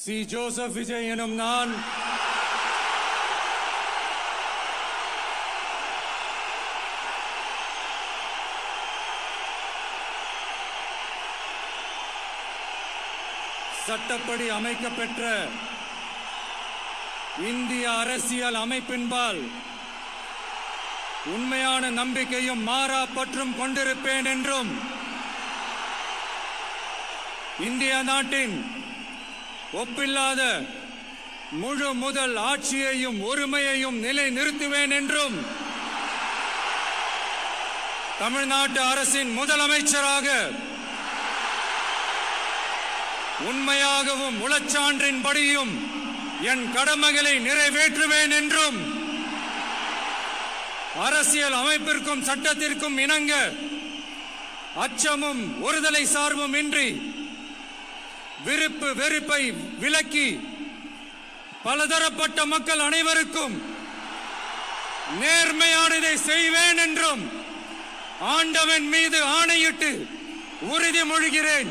C. Joseph Vijay எனும் நான் சட்டப்படி அமைக்கப்பெற்ற இந்திய அரசியல் அமைப்பின்பால் உண்மையான நம்பிக்கையும் மாறா பற்றும் கொண்டிருப்பேன் என்றும் இந்திய நாட்டின் ஒப்பில்லாத முழு முதல் ஆட்சியையும் ஒருமையையும் நிலை நிறுத்துவேன் என்றும் தமிழ்நாட்டு அரசின் முதலமைச்சராக உண்மையாகவும் உளச்சான்றின்படியும் என் கடமைகளை நிறைவேற்றுவேன் என்றும் அரசியல் அமைப்பிற்கும் சட்டத்திற்கும் இணங்க அச்சமும் ஒருதலை சார்பும் இன்றி விருப்பு வெறுப்பை விலக்கி பலதரப்பட்ட மக்கள் அனைவருக்கும் நேர்மையானதை செய்வேன் என்றும் ஆண்டவன் மீது ஆணையிட்டு உறுதிமொழிகிறேன்.